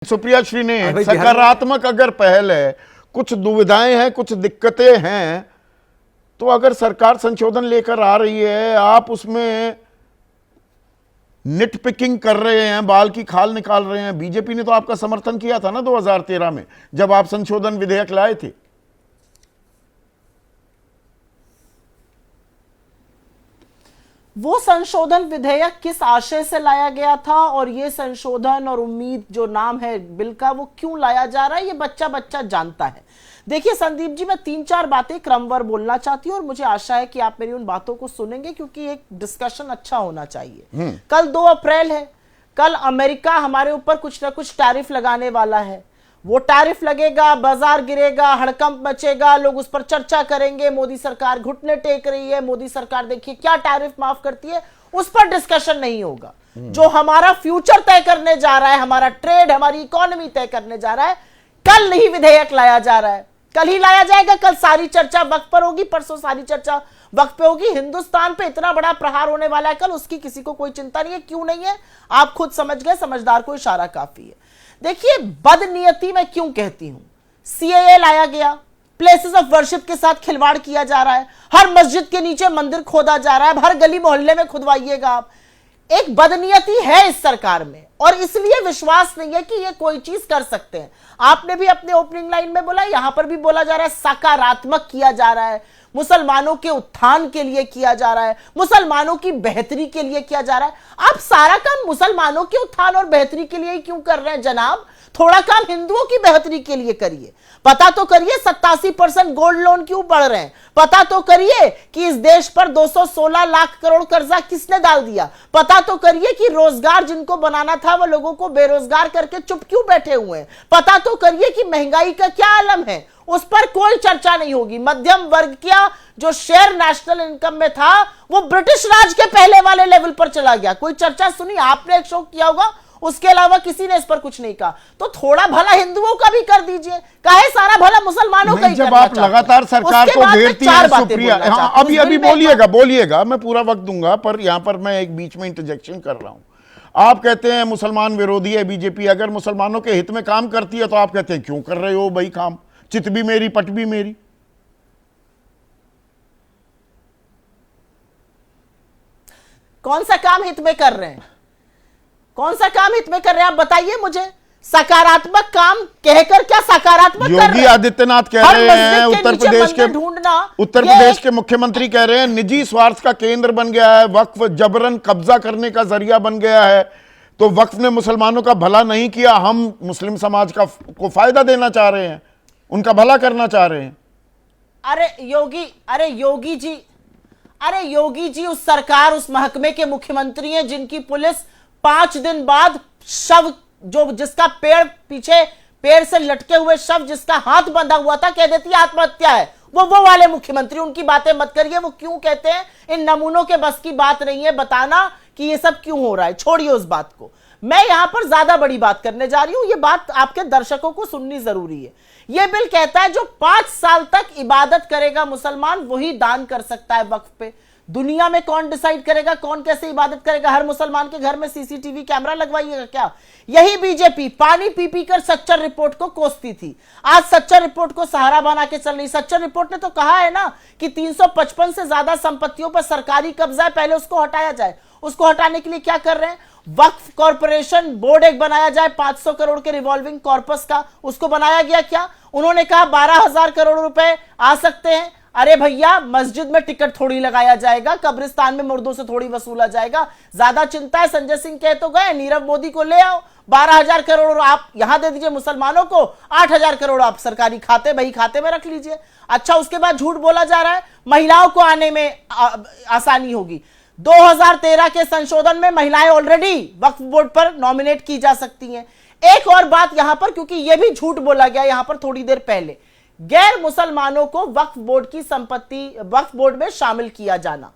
सुप्रिया श्री ने सकारात्मक अगर पहल है, कुछ दुविधाएं हैं, कुछ दिक्कतें हैं, तो अगर सरकार संशोधन लेकर आ रही है, आप उसमें निट पिकिंग कर रहे हैं, बाल की खाल निकाल रहे हैं। बीजेपी ने तो आपका समर्थन किया था ना 2013 में, जब आप संशोधन विधेयक लाए थे। वो संशोधन विधेयक किस आशय से लाया गया था और ये संशोधन और उम्मीद जो नाम है बिल का, वो क्यों लाया जा रहा है, ये बच्चा बच्चा जानता है। देखिए संदीप जी, मैं 3-4 बातें क्रमवार बोलना चाहती हूँ और मुझे आशा है कि आप मेरी उन बातों को सुनेंगे, क्योंकि एक डिस्कशन अच्छा होना चाहिए। कल 2 अप्रैल है, कल अमेरिका हमारे ऊपर कुछ ना कुछ टैरिफ लगाने वाला है। वो टैरिफ लगेगा, बाजार गिरेगा, हड़कंप मचेगा, लोग उस पर चर्चा करेंगे। मोदी सरकार घुटने टेक रही है, मोदी सरकार देखिए क्या टैरिफ माफ करती है, उस पर डिस्कशन नहीं होगा। जो हमारा फ्यूचर तय करने जा रहा है, हमारा ट्रेड, हमारी इकोनॉमी तय करने जा रहा है, कल नहीं विधेयक लाया जा रहा है, कल ही लाया जाएगा। कल सारी चर्चा वक्त पर होगी, परसों सारी चर्चा वक्त पे होगी। हिंदुस्तान पे इतना बड़ा प्रहार होने वाला है कल, उसकी किसी को कोई चिंता नहीं है। क्यों नहीं है, आप खुद समझ गए, समझदार को इशारा काफी है। देखिए बदनीयती मैं क्यों कहती हूं, सीएए लाया गया, प्लेसेस ऑफ वर्शिप के साथ खिलवाड़ किया जा रहा है, हर मस्जिद के नीचे मंदिर खोदा जा रहा है, हर गली मोहल्ले में खुदवाइएगा आप। एक बदनीयती है इस सरकार में और इसलिए विश्वास नहीं है कि ये कोई चीज कर सकते हैं। आपने भी अपने ओपनिंग लाइन में बोला, यहां पर भी बोला जा रहा है, सकारात्मक किया जा रहा है, मुसलमानों के उत्थान के लिए किया जा रहा है, मुसलमानों की बेहतरी के लिए किया जा रहा है। आप सारा काम मुसलमानों के उत्थान और बेहतरी के लिए ही क्यों कर रहे हैं जनाब? थोड़ा काम हिंदुओं की बेहतरी के लिए करिए। पता तो करिए 87% गोल्ड लोन क्यों बढ़ रहे हैं, पता तो करिए कि इस देश पर 216 लाख करोड़ कर्जा किसने डाल दिया, पता तो करिए कि रोजगार जिनको बनाना था वो लोगों को बेरोजगार करके चुप क्यों बैठे हुए हैं, पता तो करिए कि महंगाई का क्या आलम है, उस पर कोई चर्चा नहीं होगी। मध्यम वर्ग का जो शेयर नेशनल इनकम में था वो ब्रिटिश राज के पहले वाले लेवल पर चला गया, कोई चर्चा सुनी आपने? एक शो किया होगा, उसके अलावा किसी ने इस पर कुछ नहीं कहा। तो थोड़ा भला हिंदुओं का भी कर दीजिए, काहे सारा भला मुसलमानों का ही जब आप लगातार सरकार को घेरती हैं सुप्रिया, हाँ अभी बोलिएगा, मैं पूरा वक्त दूंगा, पर यहां पर मैं एक बीच में इंटरजेक्शन कर रहा हूं। आप कहते हैं मुसलमान विरोधी है बीजेपी, अगर मुसलमानों के हित में काम करती है तो आप कहते हैं क्यों कर रहे हो भाई काम, चित भी मेरी पट भी मेरी। कौन सा काम हित में कर रहे हैं, कौन सा काम हित में कर रहे हैं आप बताइए मुझे। सकारात्मक काम कहकर क्या सकारात्मक कर रहे हैं? योगी आदित्यनाथ कह रहे हैं, उत्तर प्रदेश के मुख्यमंत्री कह रहे हैं निजी स्वार्थ का केंद्र बन गया है, वक्फ जबरन कब्जा करने का जरिया बन गया है, तो वक्फ ने मुसलमानों का भला नहीं किया, हम मुस्लिम समाज को फायदा देना चाह रहे हैं, उनका भला करना चाह रहे हैं। अरे योगी जी उस सरकार, उस महकमे के मुख्यमंत्री हैं जिनकी पुलिस 5 दिन बाद शव, जो जिसका पेड़ से लटके हुए शव, जिसका हाथ बंधा हुआ था, कह देती है आत्महत्या है। वो वाले मुख्यमंत्री, उनकी बातें मत करिए। वो क्यों कहते हैं, इन नमूनों के बस की बात नहीं है बताना कि ये सब क्यों हो रहा है, छोड़िए उस बात को। मैं यहां पर ज्यादा बड़ी बात करने जा रही हूं, ये बात आपके दर्शकों को सुननी जरूरी है। यह बिल कहता है जो 5 साल तक इबादत करेगा मुसलमान वही दान कर सकता है वक्फ पे। दुनिया में कौन डिसाइड करेगा कौन कैसे इबादत करेगा? हर मुसलमान के घर में सीसीटीवी कैमरा लगवाइएगा क्या? यही बीजेपी पानी पी पी कर सच्चर रिपोर्ट को कोसती थी, आज सच्चर रिपोर्ट को सहारा बना के चल रही। सच्चर रिपोर्ट ने तो कहा है ना कि 355 से ज्यादा संपत्तियों पर सरकारी कब्जा है, पहले उसको हटाया जाए। उसको हटाने के लिए क्या कर रहे हैं? वक्फ कॉर्पोरेशन बोर्ड एक बनाया जाए 500 करोड़ के रिवॉल्विंग कॉर्पस का, उसको बनाया गया क्या? उन्होंने कहा 12,000 करोड़ रुपए आ सकते हैं। अरे भैया, मस्जिद में टिकट थोड़ी लगाया जाएगा, कब्रिस्तान में मुर्दों से थोड़ी वसूला जाएगा। ज्यादा चिंता है, संजय सिंह कह तो गए नीरव मोदी को ले आओ, 12,000 करोड़ आप यहां दे दीजिए मुसलमानों को, 8,000 करोड़ आप सरकारी खाते बही खाते में रख लीजिए। अच्छा, उसके बाद झूठ बोला जा रहा है महिलाओं को आने में आसानी होगी। 2013 के संशोधन में महिलाएं ऑलरेडी वक्फ बोर्ड पर नॉमिनेट की जा सकती हैं। एक और बात यहां पर, क्योंकि यह भी झूठ बोला गया यहां पर थोड़ी देर पहले, गैर मुसलमानों को वक्फ बोर्ड की संपत्ति, वक्फ बोर्ड में शामिल किया जाना।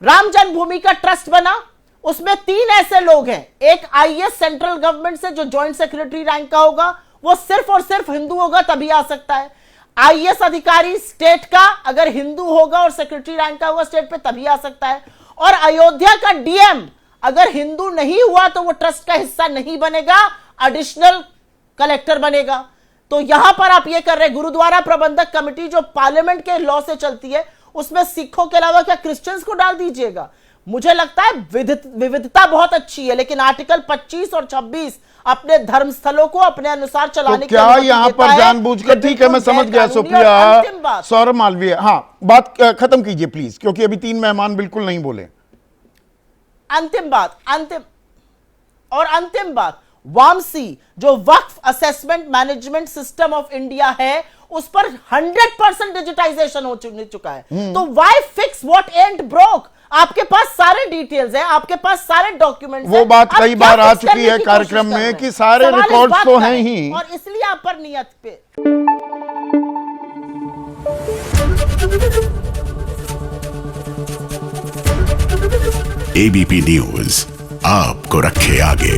राम जन्मभूमि का ट्रस्ट बना, उसमें 3 ऐसे लोग हैं, एक आईएएस सेंट्रल गवर्नमेंट से जो ज्वाइंट सेक्रेटरी रैंक का होगा, वो सिर्फ और सिर्फ हिंदू होगा तभी आ सकता है। आईएएस अधिकारी स्टेट का अगर हिंदू होगा और सेक्रेटरी रैंक का होगा स्टेट पे तभी आ सकता है। और अयोध्या का डीएम अगर हिंदू नहीं हुआ तो वो ट्रस्ट का हिस्सा नहीं बनेगा, एडिशनल कलेक्टर बनेगा। तो यहां पर आप ये कर रहे हैं, गुरुद्वारा प्रबंधक कमेटी जो पार्लियामेंट के लॉ से चलती है, उसमें सिखों के अलावा क्या क्रिश्चियंस को डाल दीजिएगा? मुझे लगता है विविधता बहुत अच्छी है, लेकिन आर्टिकल 25 और 26 अपने धर्म स्थलों को अपने अनुसार चलाने तो क्या यहाँ पर जानबूझकर, ठीक है मैं समझ गया सुप्रिया, सौरभ मालवीय, हाँ बात खत्म कीजिए प्लीज, क्योंकि अभी 3 मेहमान बिल्कुल नहीं बोले। अंतिम बात, वामसी जो Waqf assessment management system of India है, उस पर 100% डिजिटाइजेशन हो चुका है। तो why fix what and broke? आपके पास सारे डिटेल्स हैं, आपके पास सारे डॉक्यूमेंट्स हैं। वो बात कई बार आ चुकी है कार्यक्रम में कि सारे रिकॉर्ड्स तो हैं ही, और इसलिए आप पर नियत पे एबीपी न्यूज आपको रखे आगे।